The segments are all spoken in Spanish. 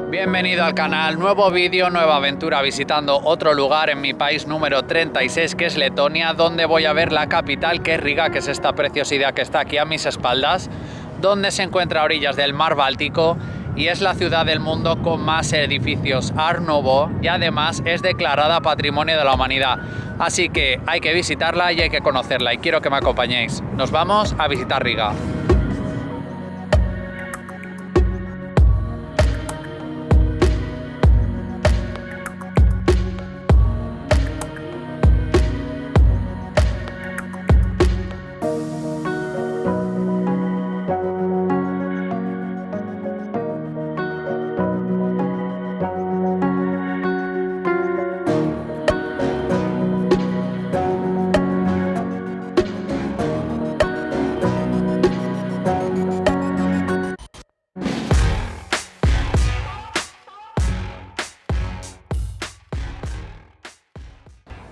Bienvenido al canal, nuevo vídeo, nueva aventura visitando otro lugar en mi país número 36 que es Letonia, donde voy a ver la capital que es Riga, que es esta preciosidad que está aquí a mis espaldas, donde se encuentra a orillas del mar Báltico y es la ciudad del mundo con más edificios Art Nouveau y además es declarada Patrimonio de la Humanidad. Así que hay que visitarla y hay que conocerla y quiero que me acompañéis. Nos vamos a visitar Riga.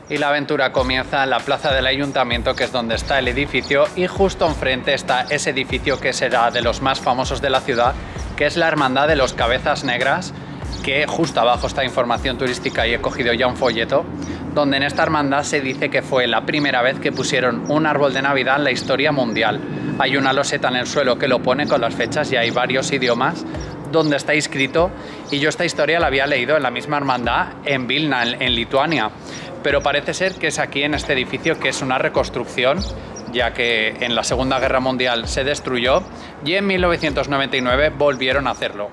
Y la aventura comienza en la plaza del ayuntamiento, que es donde está el edificio, y justo enfrente está ese edificio que será de los más famosos de la ciudad, que es la Hermandad de los Cabezas Negras, que justo abajo está información turística y he cogido ya un folleto, donde en esta hermandad se dice que fue la primera vez que pusieron un árbol de Navidad en la historia mundial. Hay una loseta en el suelo que lo pone con las fechas y hay varios idiomas donde está inscrito, y yo esta historia la había leído en la misma hermandad en Vilna, en Lituania. Pero parece ser que es aquí en este edificio, que es una reconstrucción, ya que en la Segunda Guerra Mundial se destruyó y en 1999 volvieron a hacerlo.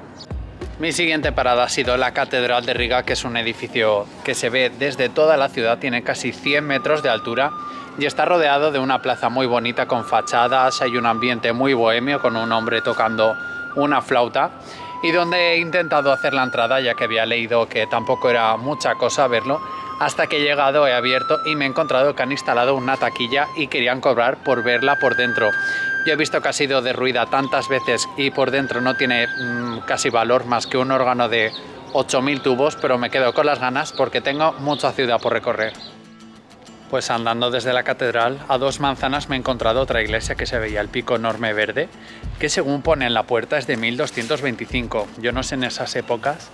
Mi siguiente parada ha sido la Catedral de Riga, que es un edificio que se ve desde toda la ciudad, tiene casi 100 metros de altura y está rodeado de una plaza muy bonita con fachadas, hay un ambiente muy bohemio con un hombre tocando una flauta y donde he intentado hacer la entrada, ya que había leído que tampoco era mucha cosa verlo. Hasta que he llegado, he abierto y me he encontrado que han instalado una taquilla y querían cobrar por verla por dentro. Yo he visto que ha sido derruida tantas veces y por dentro no tiene casi valor más que un órgano de 8000 tubos, pero me quedo con las ganas porque tengo mucha ciudad por recorrer. Pues andando desde la catedral a 2 manzanas me he encontrado otra iglesia que se veía el pico enorme verde, que según pone en la puerta es de 1225. Yo no sé en esas épocas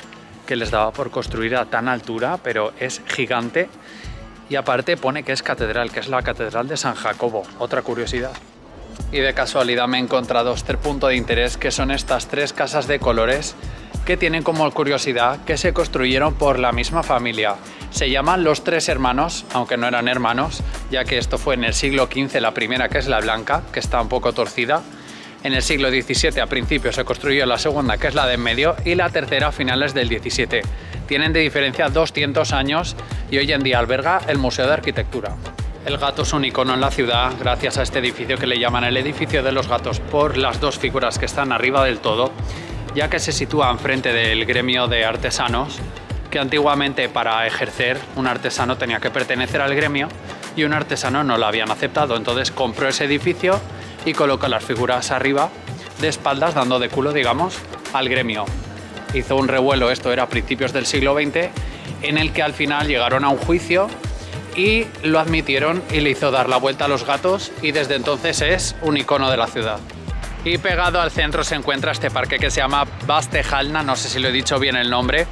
que les daba por construir a tan altura, pero es gigante y aparte pone que es catedral, que es la catedral de San Jacobo, otra curiosidad. Y de casualidad me he encontrado este punto de interés, que son estas 3 casas de colores que tienen como curiosidad que se construyeron por la misma familia. Se llaman los 3 hermanos, aunque no eran hermanos, ya que esto fue en el siglo XV, la primera, que es la blanca, que está un poco torcida. En el siglo XVII a principios se construyó la segunda, que es la de en medio, y la tercera a finales del XVII. Tienen de diferencia 200 años y hoy en día alberga el Museo de Arquitectura. El gato es un icono en la ciudad gracias a este edificio que le llaman el edificio de los gatos por las 2 figuras que están arriba del todo, ya que se sitúa enfrente del gremio de artesanos, que antiguamente para ejercer un artesano tenía que pertenecer al gremio y un artesano no lo habían aceptado, entonces compró ese edificio y coloca las figuras arriba de espaldas, dando de culo, digamos, al gremio. Hizo un revuelo, esto era a principios del siglo XX, en el que al final llegaron a un juicio y lo admitieron y le hizo dar la vuelta a los gatos y desde entonces es un icono de la ciudad. Y pegado al centro se encuentra este parque que se llama Vastejalna, no sé si lo he dicho bien el nombre,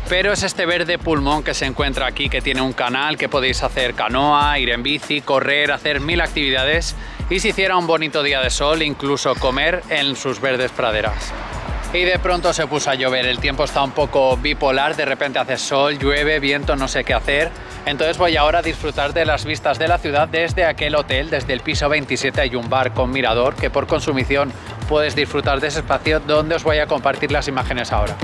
pero es este verde pulmón que se encuentra aquí, que tiene un canal, que podéis hacer canoa, ir en bici, correr, hacer 1000 actividades y si hiciera un bonito día de sol, incluso comer en sus verdes praderas. Y de pronto se puso a llover, el tiempo está un poco bipolar, de repente hace sol, llueve, viento, no sé qué hacer. Entonces voy ahora a disfrutar de las vistas de la ciudad desde aquel hotel, desde el piso 27 hay un bar con mirador que por consumición puedes disfrutar de ese espacio donde os voy a compartir las imágenes ahora.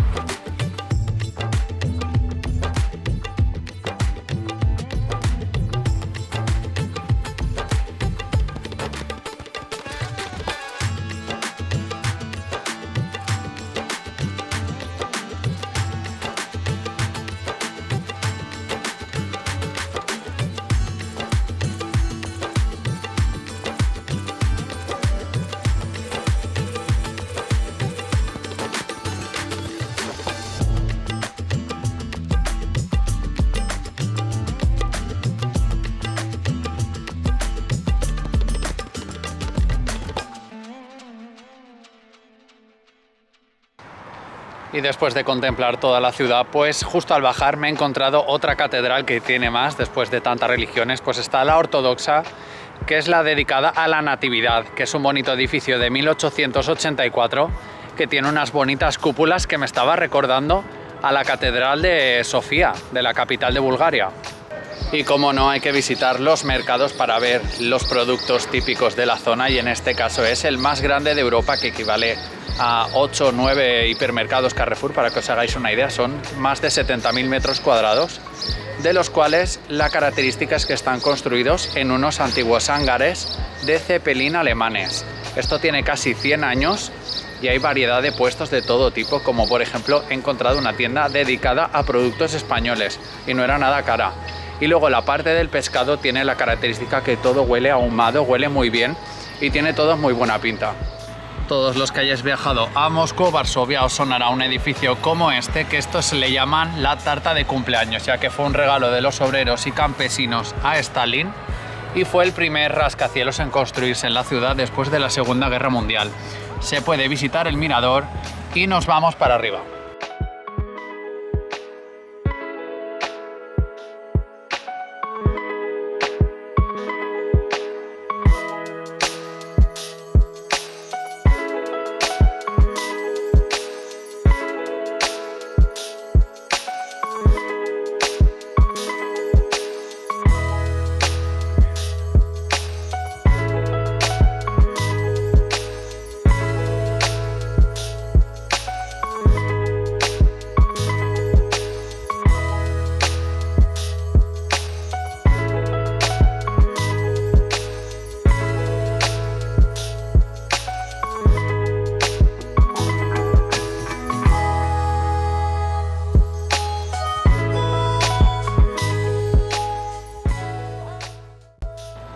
Y después de contemplar toda la ciudad, pues justo al bajar me he encontrado otra catedral que tiene más, después de tantas religiones, pues está la ortodoxa, que es la dedicada a la Natividad, que es un bonito edificio de 1884, que tiene unas bonitas cúpulas que me estaba recordando a la Catedral de Sofía, de la capital de Bulgaria. Y como no, hay que visitar los mercados para ver los productos típicos de la zona, y en este caso es el más grande de Europa, que equivale a 8 o 9 hipermercados Carrefour. Para que os hagáis una idea, son más de 70.000 metros cuadrados, de los cuales la característica es que están construidos en unos antiguos hangares de Zeppelin alemanes. Esto tiene casi 100 años y hay variedad de puestos de todo tipo, como por ejemplo he encontrado una tienda dedicada a productos españoles y no era nada cara. Y luego la parte del pescado tiene la característica que todo huele ahumado, huele muy bien y tiene todo muy buena pinta. Todos los que hayáis viajado a Moscú o Varsovia os sonará un edificio como este, que esto se le llaman la tarta de cumpleaños, ya que fue un regalo de los obreros y campesinos a Stalin y fue el primer rascacielos en construirse en la ciudad después de la Segunda Guerra Mundial. Se puede visitar el mirador y nos vamos para arriba.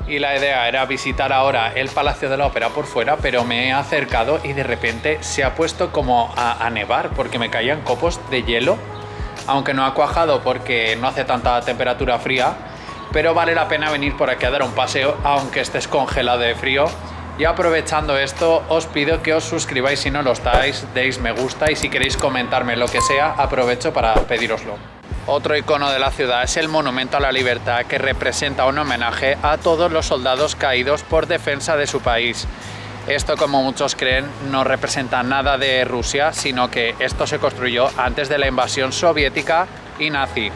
Y la idea era visitar ahora el Palacio de la Ópera por fuera, pero me he acercado y de repente se ha puesto como a nevar, porque me caían copos de hielo, aunque no ha cuajado porque no hace tanta temperatura fría, pero vale la pena venir por aquí a dar un paseo, aunque estés congelado de frío. Y aprovechando esto, os pido que os suscribáis si no lo estáis, deis me gusta y si queréis comentarme lo que sea, aprovecho para pedíroslo. Otro icono de la ciudad es el Monumento a la Libertad, que representa un homenaje a todos los soldados caídos por defensa de su país. Esto, como muchos creen, no representa nada de Rusia, sino que esto se construyó antes de la invasión soviética y nazi.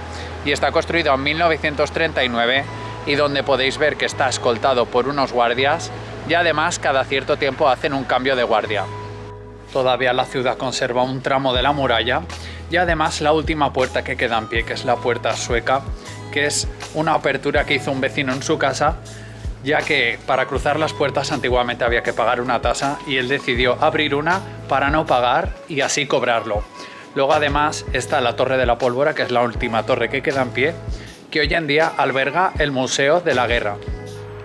Y está construido en 1939 y donde podéis ver que está escoltado por unos guardias y además cada cierto tiempo hacen un cambio de guardia. Todavía la ciudad conserva un tramo de la muralla y además la última puerta que queda en pie, que es la puerta sueca, que es una apertura que hizo un vecino en su casa, ya que para cruzar las puertas antiguamente había que pagar una tasa y él decidió abrir una para no pagar y así cobrarlo. Luego además está la Torre de la Pólvora, que es la última torre que queda en pie, que hoy en día alberga el Museo de la Guerra.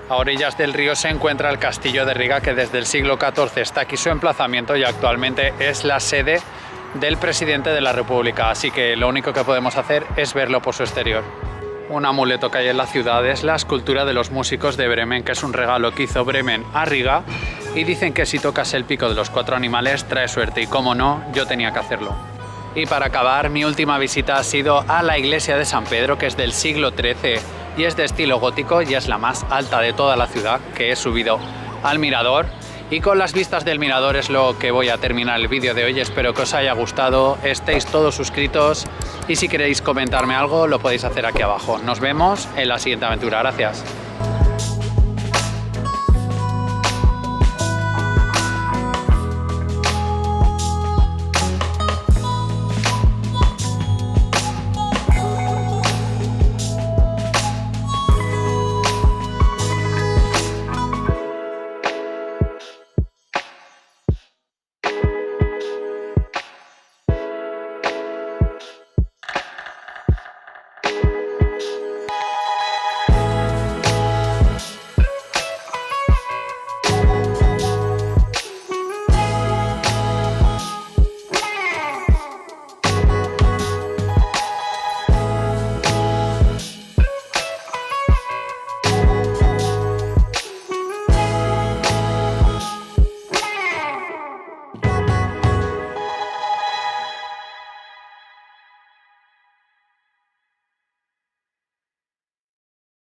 A orillas del río se encuentra el Castillo de Riga, que desde el siglo XIV está aquí su emplazamiento y actualmente es la sede del presidente de la República, así que lo único que podemos hacer es verlo por su exterior. Un amuleto que hay en la ciudad es la escultura de los músicos de Bremen, que es un regalo que hizo Bremen a Riga, y dicen que si tocas el pico de los 4 animales trae suerte, y como no, yo tenía que hacerlo. Y para acabar, mi última visita ha sido a la iglesia de San Pedro, que es del siglo XIII y es de estilo gótico y es la más alta de toda la ciudad, que he subido al mirador. Y con las vistas del mirador es lo que voy a terminar el vídeo de hoy. Espero que os haya gustado, estéis todos suscritos y si queréis comentarme algo lo podéis hacer aquí abajo. Nos vemos en la siguiente aventura. Gracias.